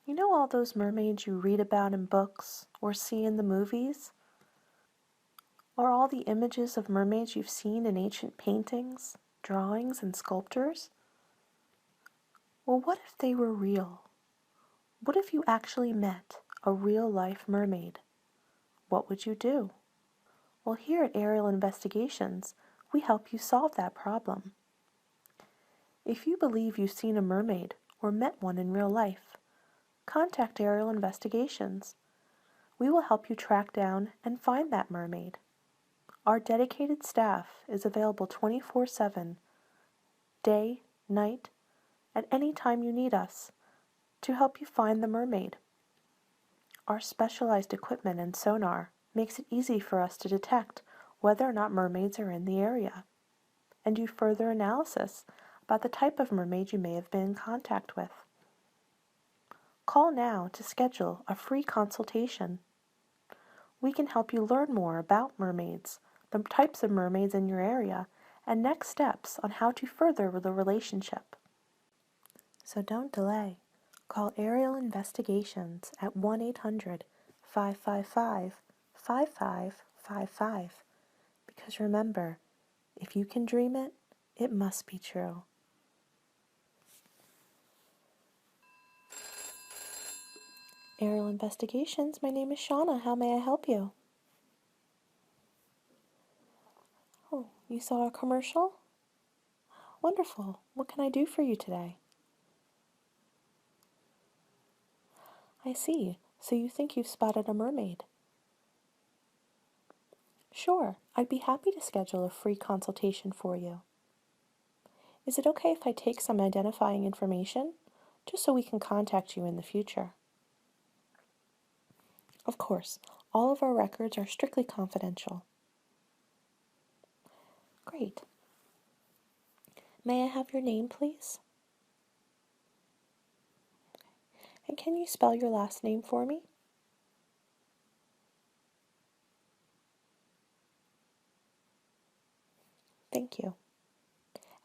You know all those mermaids you read about in books or see in the movies? Or all the images of mermaids you've seen in ancient paintings, drawings, and sculptures? Well, what if they were real? What if you actually met a real-life mermaid? What would you do? Well, here at Ariel Investigations, we help you solve that problem. If you believe you've seen a mermaid or met one in real life, contact Ariel Investigations. We will help you track down and find that mermaid. Our dedicated staff is available 24/7, day, night, at any time you need us, to help you find the mermaid. Our specialized equipment and sonar makes it easy for us to detect whether or not mermaids are in the area, and do further analysis about the type of mermaid you may have been in contact with. Call now to schedule a free consultation. We can help you learn more about mermaids, the types of mermaids in your area, and next steps on how to further the relationship. So don't delay. Call Ariel Investigations at 1-800-555-5555. Because remember, if you can dream it, it must be true. Ariel Investigations, my name is Shauna. How may I help you? Oh, you saw a commercial? Wonderful. What can I do for you today? I see. So you think you've spotted a mermaid? Sure, I'd be happy to schedule a free consultation for you. Is it okay if I take some identifying information, just so we can contact you in the future? Of course, all of our records are strictly confidential. Great. May I have your name, please? And can you spell your last name for me? Thank you.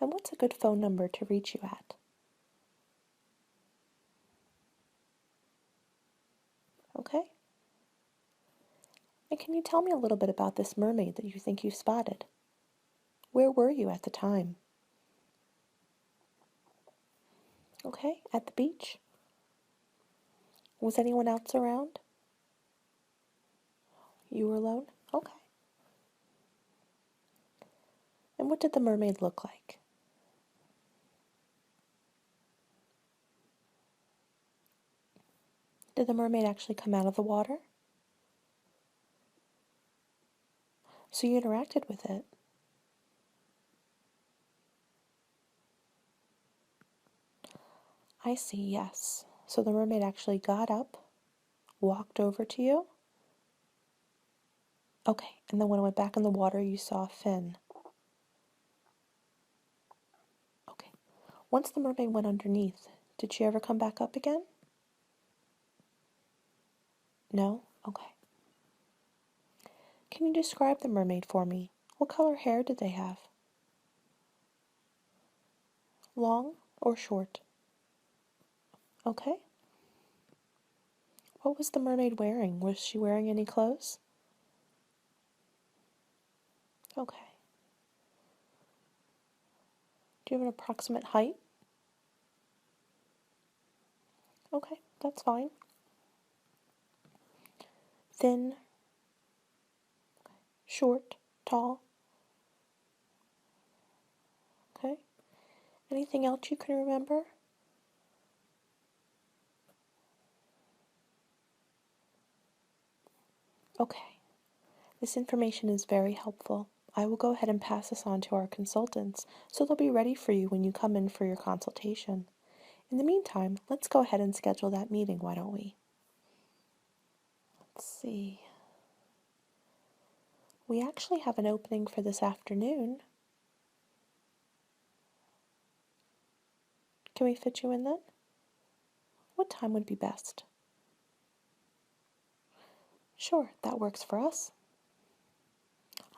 And what's a good phone number to reach you at? Okay. And can you tell me a little bit about this mermaid that you think you spotted? Where were you at the time? Okay, at the beach? Was anyone else around? You were alone? Okay. And what did the mermaid look like? Did the mermaid actually come out of the water? So you interacted with it. I see, yes. So the mermaid actually got up, walked over to you? Okay, and then when it went back in the water, you saw a fin. Okay. Once the mermaid went underneath, did she ever come back up again? No? Okay. Can you describe the mermaid for me? What color hair did they have? Long or short? Okay. What was the mermaid wearing? Was she wearing any clothes? Okay. Do you have an approximate height? Okay, that's fine. Thin, short, tall? Okay. Anything else you can remember? Okay. This information is very helpful. I will go ahead and pass this on to our consultants, so they'll be ready for you when you come in for your consultation. In the meantime, let's go ahead and schedule that meeting, why don't we? Let's see. We actually have an opening for this afternoon. Can we fit you in then? What time would be best? Sure, that works for us.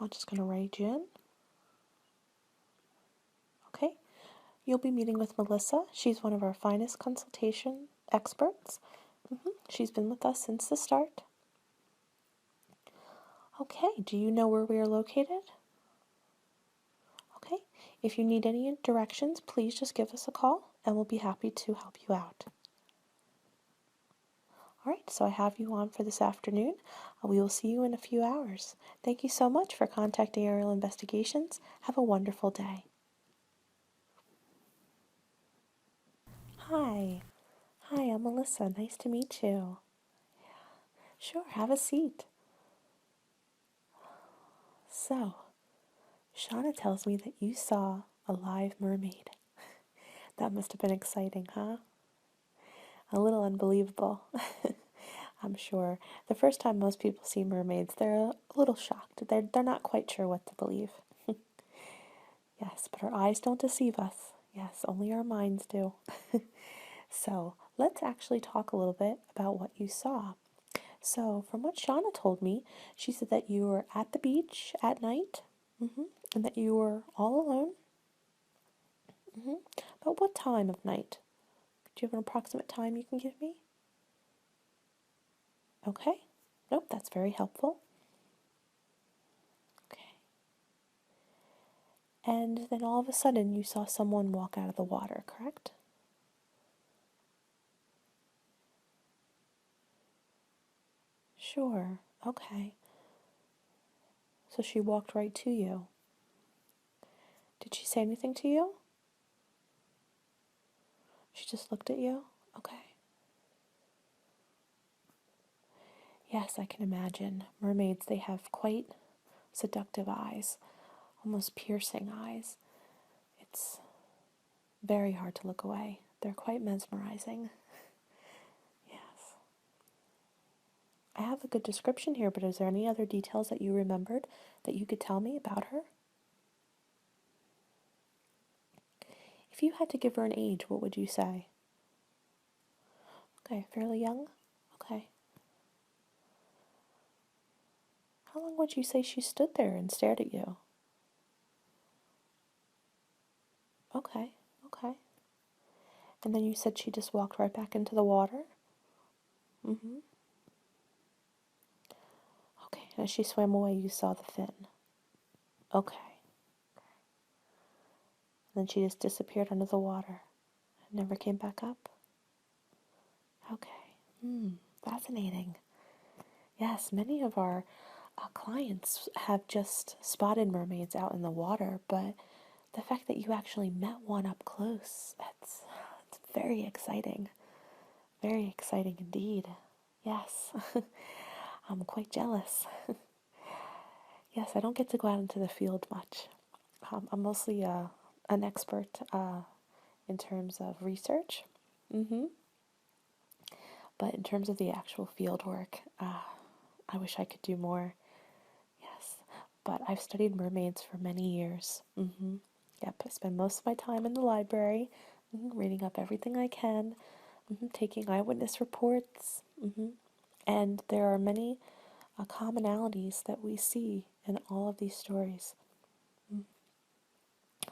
I'm just going to write you in. Okay. You'll be meeting with Melissa. She's one of our finest consultation experts. She's been with us since the start. Okay, do you know where we are located? Okay, if you need any directions, please just give us a call and we'll be happy to help you out. All right, so I have you on for this afternoon. We will see you in a few hours. Thank you so much for contacting Ariel Investigations. Have a wonderful day. Hi. Hi, I'm Melissa. Nice to meet you. Sure, have a seat. So, Shauna tells me that you saw a live mermaid. That must have been exciting, huh? A little unbelievable. I'm sure. The first time most people see mermaids, they're a little shocked. They're not quite sure what to believe. Yes, but our eyes don't deceive us. Yes, only our minds do. So, let's actually talk a little bit about what you saw. So, from what Shauna told me, she said that you were at the beach at night, and that you were all alone. But what time of night? Do you have an approximate time you can give me? Okay. Nope, that's very helpful. Okay. And then all of a sudden you saw someone walk out of the water, correct? Sure. Okay. So she walked right to you. Did she say anything to you? She just looked at you? Okay. Yes, I can imagine. Mermaids, they have quite seductive eyes, almost piercing eyes. It's very hard to look away. They're quite mesmerizing. Yes. I have a good description here, but is there any other details that you remembered that you could tell me about her? If you had to give her an age, what would you say? Okay, fairly young? Okay. How long would you say she stood there and stared at you? Okay, okay. And then you said she just walked right back into the water? Mm-hmm. Okay, and as she swam away, you saw the fin? Okay. And then she just disappeared under the water and never came back up? Okay. Fascinating. Yes, many of our clients have just spotted mermaids out in the water, but the fact that you actually met one up close, it's very exciting. Very exciting indeed. Yes. I'm quite jealous. Yes, I don't get to go out into the field much. I'm mostly an expert in terms of research. But in terms of the actual field work, I wish I could do more. Yes, but I've studied mermaids for many years. Yep, I spend most of my time in the library, reading up everything I can, taking eyewitness reports, and there are many commonalities that we see in all of these stories.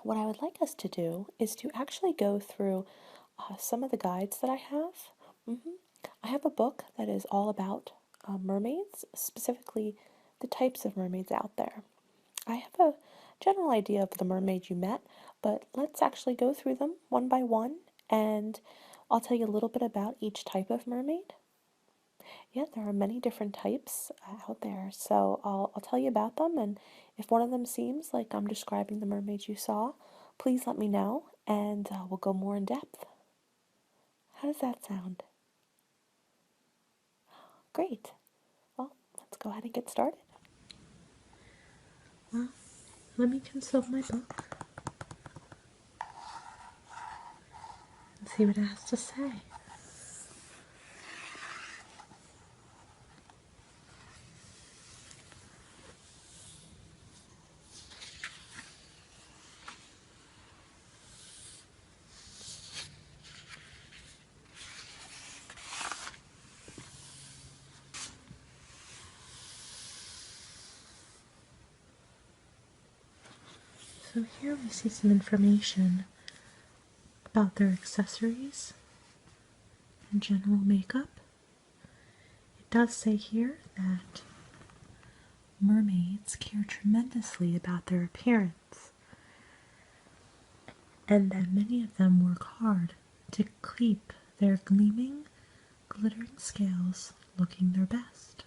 What I would like us to do is to actually go through some of the guides that I have. I have a book that is all about mermaids, specifically the types of mermaids out there. I have a general idea of the mermaid you met, but let's actually go through them one by one, and I'll tell you a little bit about each type of mermaid. Yeah, there are many different types out there, so I'll tell you about them, and if one of them seems like I'm describing the mermaid you saw, please let me know, and we'll go more in depth. How does that sound? Great. Well, let's go ahead and get started. Well, let me consult my book and see what it has to say. So here we see some information about their accessories and general makeup. does say here that mermaids care tremendously about their appearance, and that many of them work hard to keep their gleaming, glittering scales looking their best.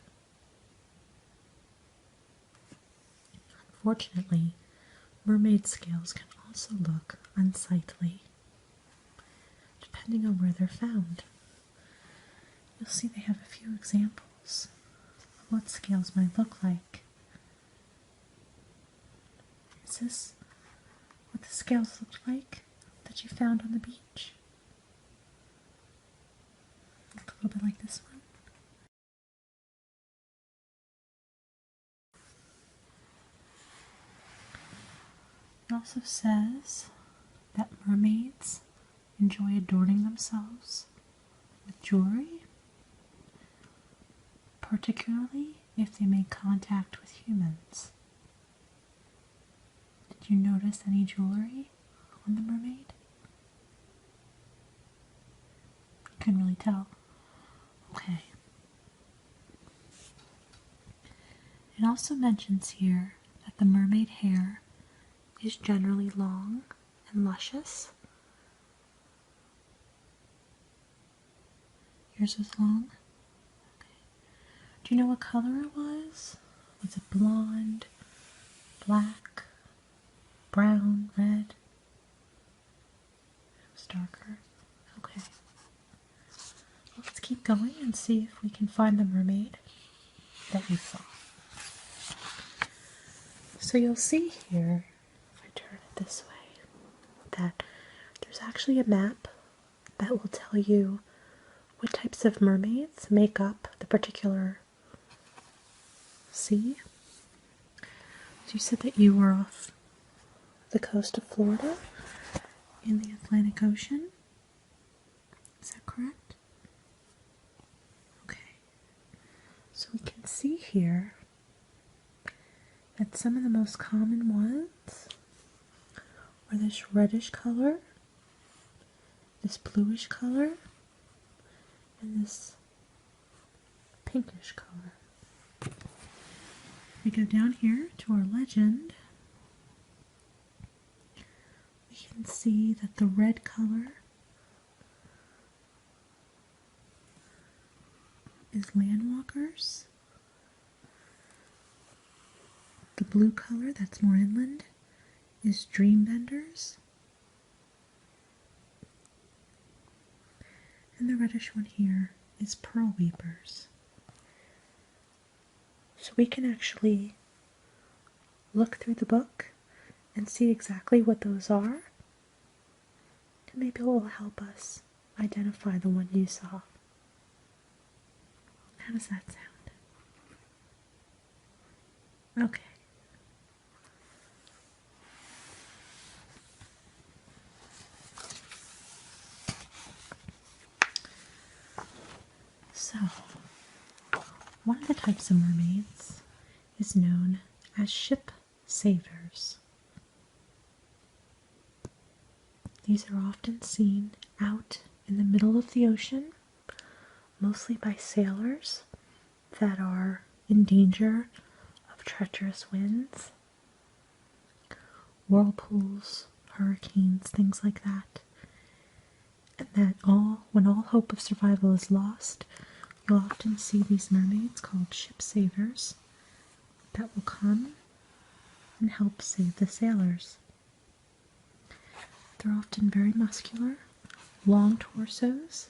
Unfortunately, mermaid scales can also look unsightly, depending on where they're found. You'll see they have a few examples of what scales might look like. Is this what the scales looked like that you found on the beach? Look a little bit like this one. It also says that mermaids enjoy adorning themselves with jewelry, particularly if they make contact with humans. Did you notice any jewelry on the mermaid? Couldn't really tell. Okay. It also mentions here that the mermaid hair is generally long and luscious. Yours was long? Okay. Do you know what color it was? Was it blonde, black, brown, red? It was darker. Okay. Let's keep going and see if we can find the mermaid that you saw. So you'll see here, if I turn it this way, that there's actually a map that will tell you what types of mermaids make up the particular sea. So you said that you were off the coast of Florida in the Atlantic Ocean. Is that correct? Okay. So we can see here that some of the most common ones are this reddish color, this bluish color, and this pinkish color. We go down here to our legend. We can see that the red color is landwalkers. The blue color, that's more inland, is dreambenders. And the reddish one here is pearl weepers. So we can actually look through the book and see exactly what those are. And maybe it will help us identify the one you saw. How does that sound? Okay. So, one of the types of mermaids is known as ship savers. These are often seen out in the middle of the ocean, mostly by sailors that are in danger of treacherous winds, whirlpools, hurricanes, things like that. And that when all hope of survival is lost, you'll often see these mermaids called ship savers that will come and help save the sailors. They're often very muscular, long torsos,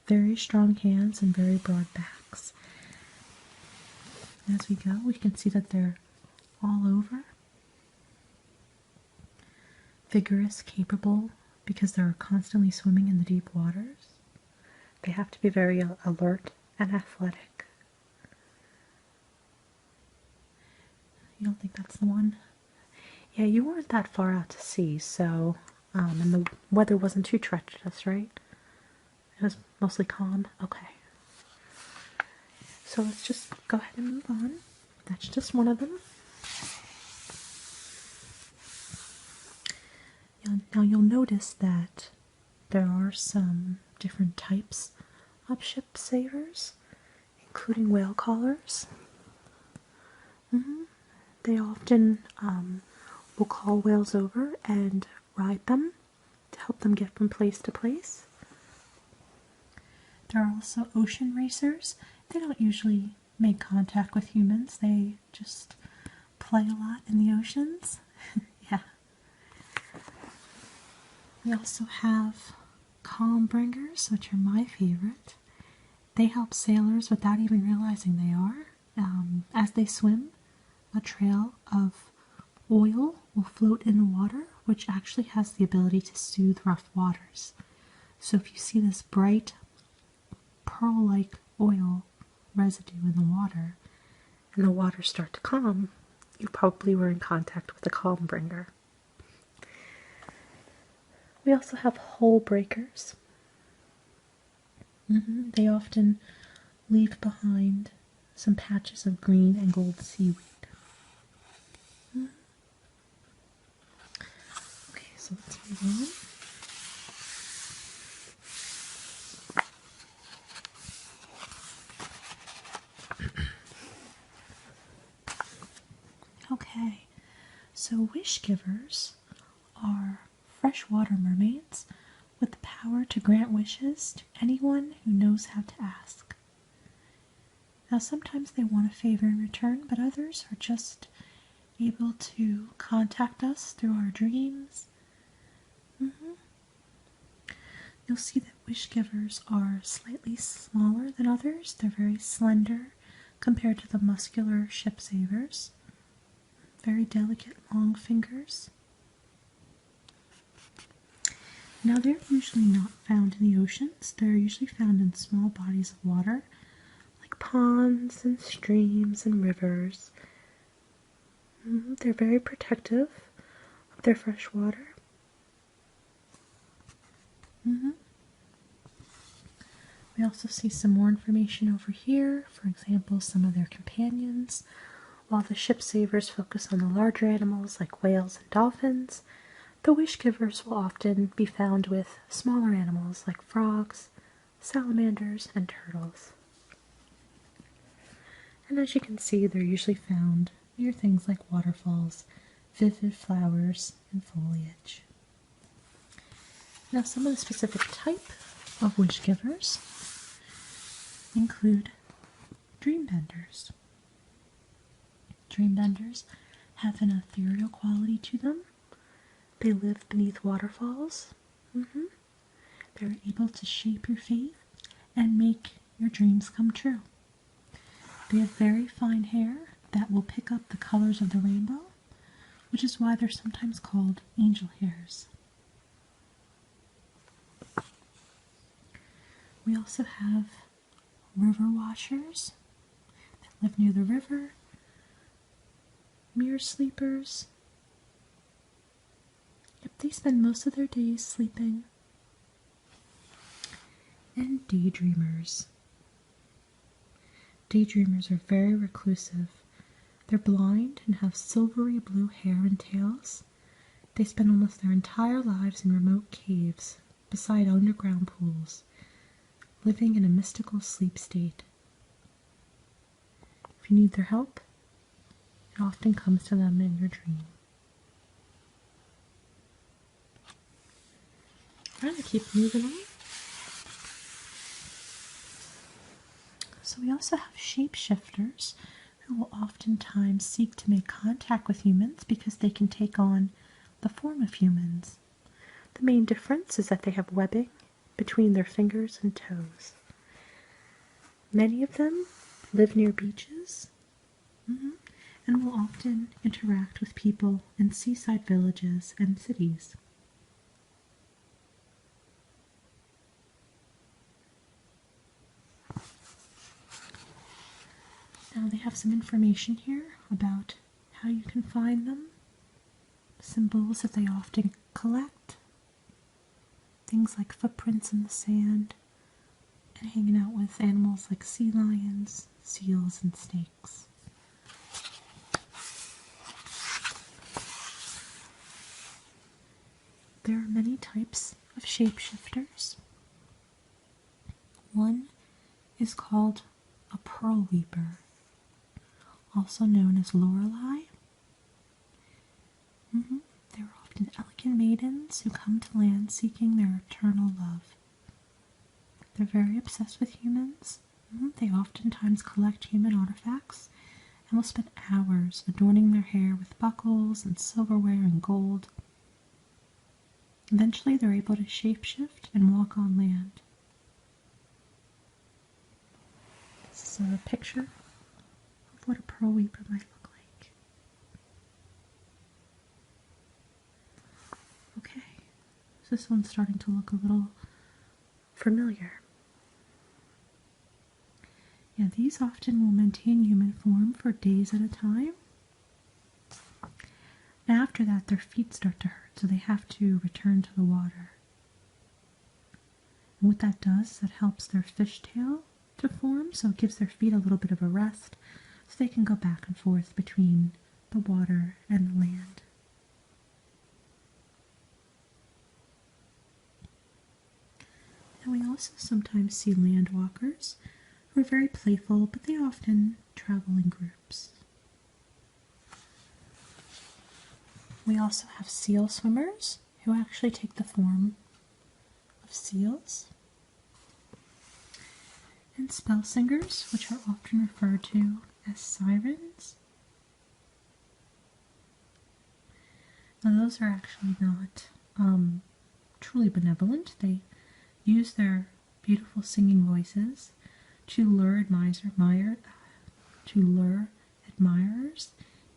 very strong hands, and very broad backs. And as we go, we can see that they're all over. Vigorous, capable, because they're constantly swimming in the deep waters. They have to be very alert and athletic. You don't think that's the one? Yeah, you weren't that far out to sea, so, and the weather wasn't too treacherous, right? It was mostly calm? Okay. So let's just go ahead and move on. That's just one of them. Now you'll notice that there are some different types of ship savers, including whale callers. They often will call whales over and ride them to help them get from place to place. There are also ocean racers. They don't usually make contact with humans. They just play a lot in the oceans. Yeah. We also have calm bringers, which are my favorite. They help sailors without even realizing they are. As they swim, a trail of oil will float in the water, which actually has the ability to soothe rough waters. So if you see this bright pearl-like oil residue in the water, and the waters start to calm, you probably were in contact with a calm bringer. We also have hull breakers. They often leave behind some patches of green and gold seaweed. Okay, so let's move on. Okay, so wish givers are freshwater mermaids with the power to grant wishes to anyone who knows how to ask. Now, sometimes they want a favor in return, but others are just able to contact us through our dreams. You'll see that wish givers are slightly smaller than others. They're very slender compared to the muscular ship savers. Very delicate, long fingers. Now, they're usually not found in the oceans. They're usually found in small bodies of water, like ponds and streams and rivers. They're very protective of their fresh water. We also see some more information over here. For example, some of their companions. While the ship savers focus on the larger animals like whales and dolphins, the wish givers will often be found with smaller animals like frogs, salamanders, and turtles. And as you can see, they're usually found near things like waterfalls, vivid flowers, and foliage. Now, some of the specific type of wish givers include dreambenders. Dreambenders have an ethereal quality to them. They live beneath waterfalls. They're able to shape your fate and make your dreams come true. They have very fine hair that will pick up the colors of the rainbow, which is why they're sometimes called angel hairs. We also have river washers that live near the river, mirror sleepers. They spend most of their days sleeping. And daydreamers. Daydreamers are very reclusive. They're blind and have silvery blue hair and tails. They spend almost their entire lives in remote caves beside underground pools, living in a mystical sleep state. If you need their help, it often comes to them in your dream. I'm going to keep moving on. So we also have shapeshifters who will oftentimes seek to make contact with humans because they can take on the form of humans. The main difference is that they have webbing between their fingers and toes. Many of them live near beaches and will often interact with people in seaside villages and cities. Now they have some information here about how you can find them, symbols that they often collect, things like footprints in the sand, and hanging out with animals like sea lions, seals, and snakes. There are many types of shapeshifters. One is called a pearl weeper, also known as Lorelei. They're often elegant maidens who come to land seeking their eternal love. They're very obsessed with humans. They oftentimes collect human artifacts and will spend hours adorning their hair with buckles and silverware and gold. Eventually, they're able to shapeshift and walk on land. This is a picture of what a pearl weeper might look like. Okay, so this one's starting to look a little familiar. Yeah, these often will maintain human form for days at a time. And after that, their feet start to hurt, so they have to return to the water. And what that does is that helps their fishtail to form, so it gives their feet a little bit of a rest, so they can go back and forth between the water and the land. And we also sometimes see land walkers who are very playful, but they often travel in groups. We also have seal swimmers who actually take the form of seals. And spell singers, which are often referred to as sirens. Now those are actually not truly benevolent. They use their beautiful singing voices to lure admirers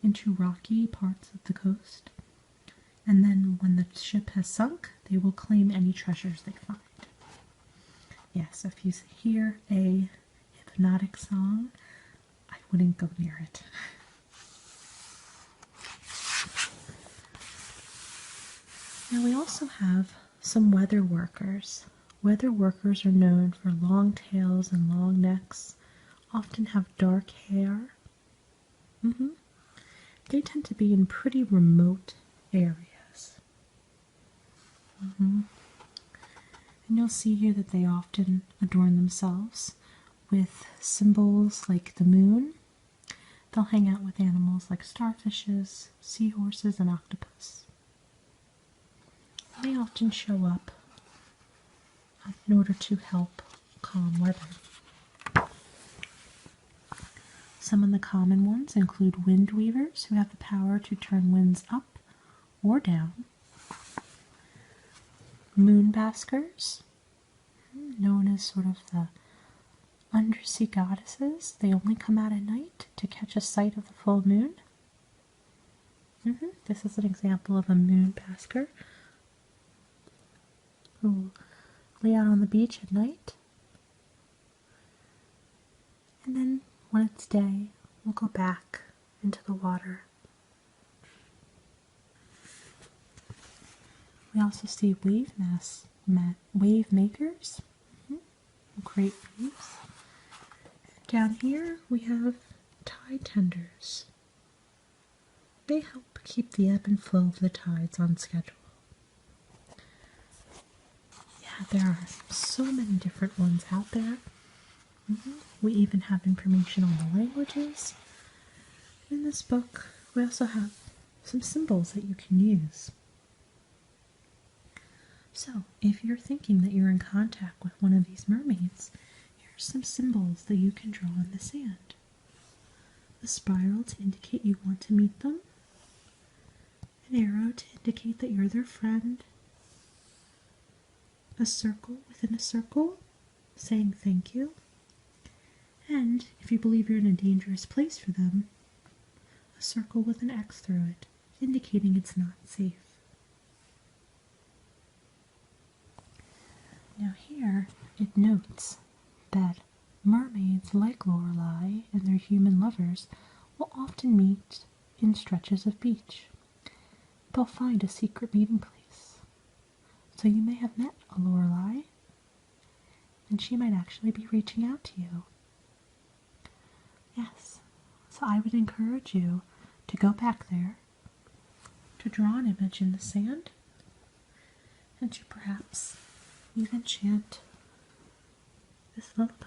into rocky parts of the coast. And then when the ship has sunk, they will claim any treasures they find. Yes, if you hear a hypnotic song, I wouldn't go near it. Now we also have some weather workers. Weather workers are known for long tails and long necks, often have dark hair. They tend to be in pretty remote areas. And you'll see here that they often adorn themselves with symbols like the moon. They'll hang out with animals like starfishes, seahorses, and octopus. They often show up in order to help calm weather. Some of the common ones include wind weavers, who have the power to turn winds up or down. Moon baskers, known as sort of the undersea goddesses. They only come out at night to catch a sight of the full moon. This is an example of a moon basker who lay out on the beach at night. And then when it's day, we'll go back into the water. We also see wave makers who create waves. Down here we have tide tenders. They help keep the ebb and flow of the tides on schedule. Yeah, there are so many different ones out there. We even have information on the languages. In this book, we also have some symbols that you can use. So, if you're thinking that you're in contact with one of these mermaids, here's some symbols that you can draw in the sand. A spiral to indicate you want to meet them. An arrow to indicate that you're their friend. A circle within a circle, saying thank you. And, if you believe you're in a dangerous place for them, a circle with an X through it, indicating it's not safe. Now here, it notes that mermaids like Lorelei and their human lovers will often meet in stretches of beach. They'll find a secret meeting place. So you may have met a Lorelei, and she might actually be reaching out to you. Yes, so I would encourage you to go back there, to draw an image in the sand, and to perhaps even chant this lullaby.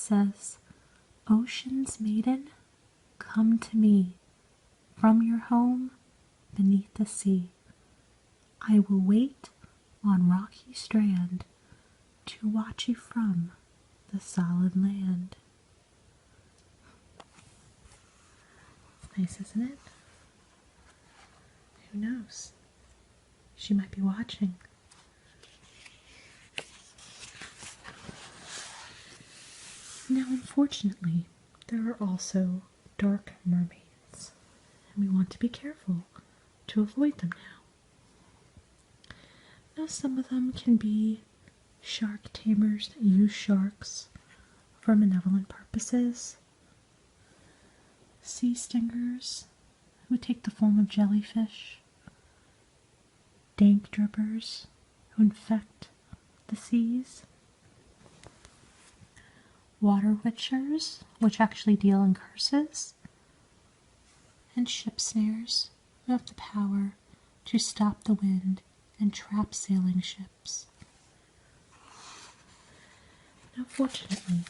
says, "Ocean's maiden, come to me from your home beneath the sea. I will wait on rocky strand to watch you from the solid land." Nice, isn't it? Who knows? She might be watching. Now, unfortunately, there are also dark mermaids, and we want to be careful to avoid them now. Now, some of them can be shark tamers that use sharks for malevolent purposes, sea stingers who take the form of jellyfish, dank drippers who infect the seas, water witchers, which actually deal in curses, and ship snares who have the power to stop the wind and trap sailing ships. Now, fortunately,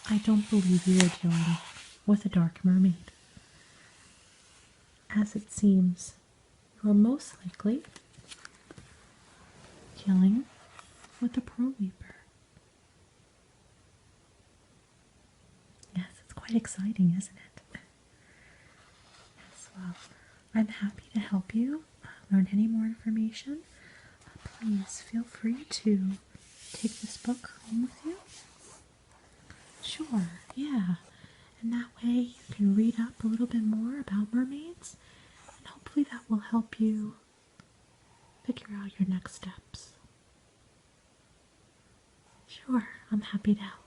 I don't believe you are dealing with a dark mermaid, as it seems you are most likely dealing with a pearl weeper. Yes, it's quite exciting, isn't it? Yes, well, I'm happy to help you learn any more information. Please feel free to take this book home with you. Sure, yeah. And that way you can read up a little bit more about mermaids, and hopefully that will help you figure out your next steps. Sure, I'm happy to help.